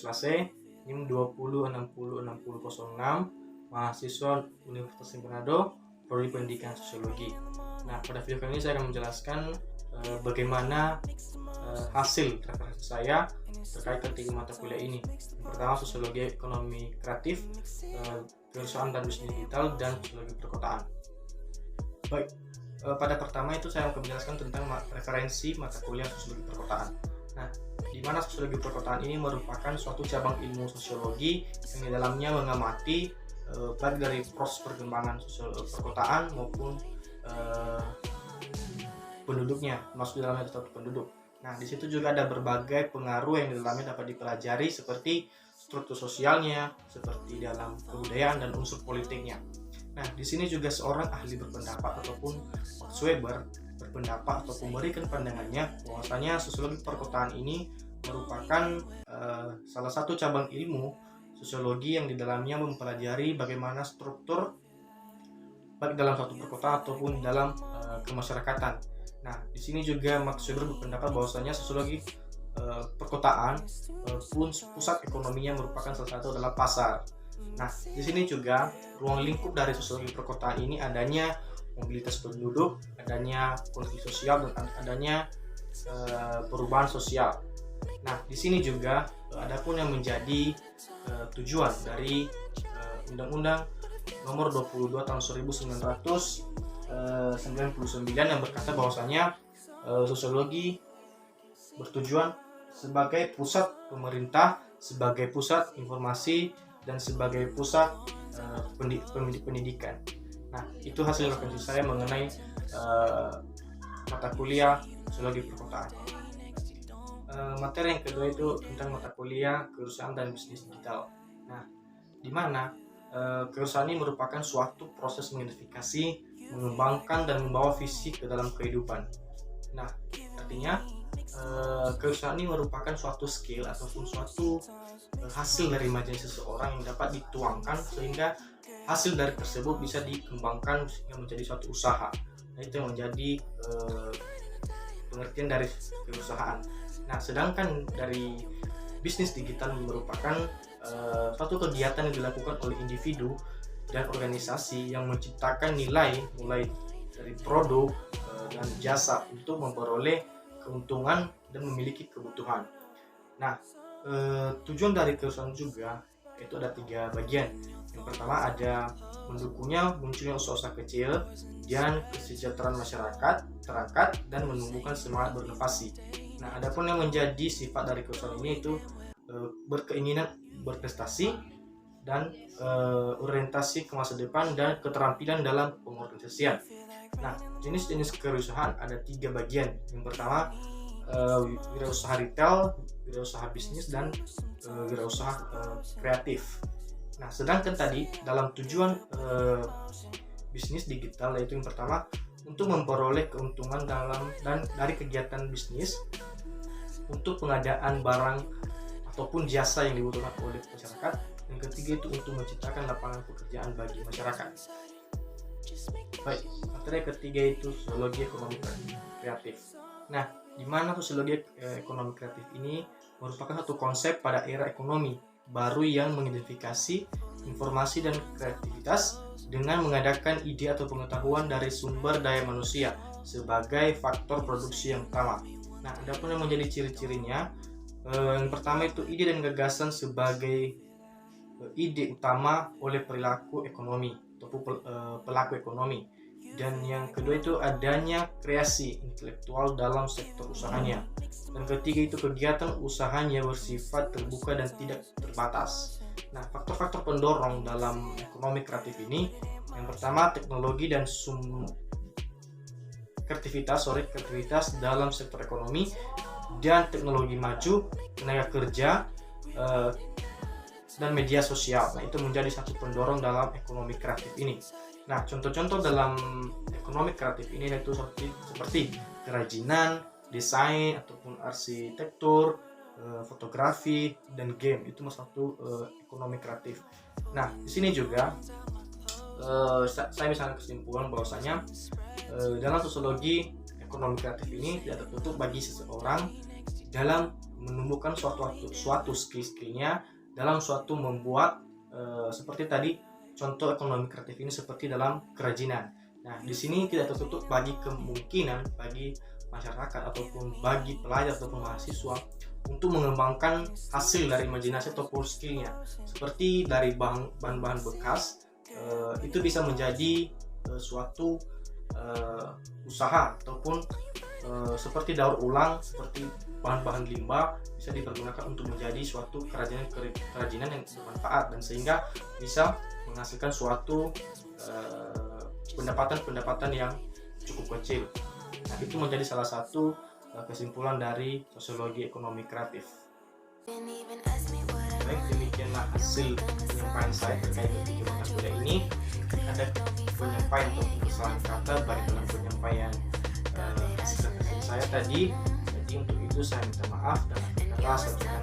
Lase, NIM 20606006, mahasiswa Universitas Manado, Prodi Pendidikan Sosiologi. Nah, pada video kali ini saya akan menjelaskan bagaimana hasil referensi saya terkait ketiga mata kuliah ini. Yang pertama, Sosiologi Ekonomi Kreatif, Kewirausahaan dan Bisnis Digital, dan Sosiologi Perkotaan. Baik, pada pertama itu saya akan menjelaskan tentang referensi mata kuliah Sosiologi Perkotaan. Nah, di mana Sosiologi Perkotaan ini merupakan suatu cabang ilmu sosiologi yang di dalamnya mengamati baik dari proses perkembangan perkotaan maupun penduduknya, masuk di dalamnya satu penduduk. Nah, di situ juga ada berbagai pengaruh yang di dalamnya dapat dipelajari seperti struktur sosialnya, seperti dalam kebudayaan dan unsur politiknya. Nah, di sini juga seorang ahli berpendapat ataupun Max Weber berpendapat ataupun memberikan pandangannya bahwasanya sosiologi perkotaan ini merupakan salah satu cabang ilmu sosiologi yang di dalamnya mempelajari bagaimana struktur baik dalam suatu perkotaan ataupun dalam kemasyarakatan. Nah, di sini juga Max Weber berpendapat bahwasanya sosiologi perkotaan pun pusat ekonominya merupakan salah satu adalah pasar. Nah, di sini juga ruang lingkup dari sosiologi perkotaan ini adanya mobilitas penduduk, adanya konflik sosial, dan adanya perubahan sosial. Nah, di sini juga ada pun yang menjadi tujuan dari Undang-Undang Nomor 22 Tahun 1999 yang berkata bahwasanya sosiologi bertujuan sebagai pusat pemerintah, sebagai pusat informasi, dan sebagai pusat pendidikan. Nah, itu hasil referensi saya mengenai mata kuliah Sosiologi Perkotaan. Materi yang kedua itu tentang mata kuliah Kewirausahaan dan Bisnis Digital. Nah, di mana kewirausahaan ini merupakan suatu proses mengidentifikasi, mengembangkan, dan membawa visi ke dalam kehidupan. Nah, artinya kewirausahaan ini merupakan suatu skill ataupun suatu hasil dari imajinasi seseorang yang dapat dituangkan sehingga hasil dari tersebut bisa dikembangkan sehingga menjadi suatu usaha. Nah, itu yang menjadi pengertian dari kewirausahaan. Nah, sedangkan dari bisnis digital merupakan suatu kegiatan yang dilakukan oleh individu dan organisasi yang menciptakan nilai mulai dari produk dan jasa untuk memperoleh keuntungan dan memiliki kebutuhan. Nah, tujuan dari kewirausahaan juga itu ada 3 bagian. Yang pertama ada mendukungnya munculnya usaha-usaha kecil dan kesejahteraan masyarakat terangkat dan menumbuhkan semangat berinovasi. Nah, adapun yang menjadi sifat dari kewirausahaan ini itu berkeinginan berprestasi dan orientasi ke masa depan dan keterampilan dalam pengorganisasian. Nah, jenis-jenis kewirausahaan ada 3 bagian. Yang pertama wirausaha retail, wirausaha bisnis, dan wirausaha kreatif. Nah, sedangkan tadi dalam tujuan bisnis digital yaitu yang pertama untuk memperoleh keuntungan dari kegiatan bisnis untuk pengadaan barang ataupun jasa yang dibutuhkan oleh masyarakat. Yang ketiga itu untuk menciptakan lapangan pekerjaan bagi masyarakat. Baik, materi ketiga itu sosiologi ekonomi kreatif. Nah, di mana sosiologi ekonomi kreatif ini merupakan satu konsep pada era ekonomi baru yang mengidentifikasi informasi dan kreativitas dengan mengadakan ide atau pengetahuan dari sumber daya manusia sebagai faktor produksi yang utama. Nah, adapun yang menjadi ciri-cirinya, yang pertama itu ide dan gagasan sebagai ide utama oleh perilaku ekonomi ataupun pelaku ekonomi. Dan yang kedua itu adanya kreasi intelektual dalam sektor usahanya. Dan ketiga itu kegiatan usahanya bersifat terbuka dan tidak terbatas. Nah, faktor-faktor pendorong dalam ekonomi kreatif ini, yang pertama teknologi dan kreativitas dalam sektor ekonomi dan teknologi maju, tenaga kerja, dan media sosial. Nah, itu menjadi satu pendorong dalam ekonomi kreatif ini. Nah, contoh-contoh dalam ekonomi kreatif ini yaitu seperti kerajinan, desain ataupun arsitektur, fotografi, dan game. Itu satu ekonomi kreatif. Nah, di sini juga saya bisa kesimpulan bahwasanya dalam sosiologi ekonomi kreatif ini tidak tertutup bagi seseorang dalam menumbuhkan suatu skill-skillnya dalam suatu membuat seperti tadi contoh ekonomi kreatif ini seperti dalam kerajinan. Nah, di sini tidak tertutup bagi kemungkinan bagi masyarakat ataupun bagi pelajar ataupun mahasiswa untuk mengembangkan hasil dari imajinasi ataupun skillnya. Seperti dari bahan-bahan bekas, itu bisa menjadi suatu usaha ataupun seperti daur ulang, seperti bahan-bahan limbah bisa dipergunakan untuk menjadi suatu kerajinan yang bermanfaat dan sehingga bisa menghasilkan suatu pendapatan yang cukup kecil. Nah, itu menjadi salah satu kesimpulan dari sosiologi ekonomi kreatif. Baik, demikianlah hasil penyampaian saya terkait dengan mata kuliah ini. Ada penyampaian atau kesalahan kata baik dalam penyampaian hasil saya tadi. Jadi untuk itu saya minta maaf dan atas kata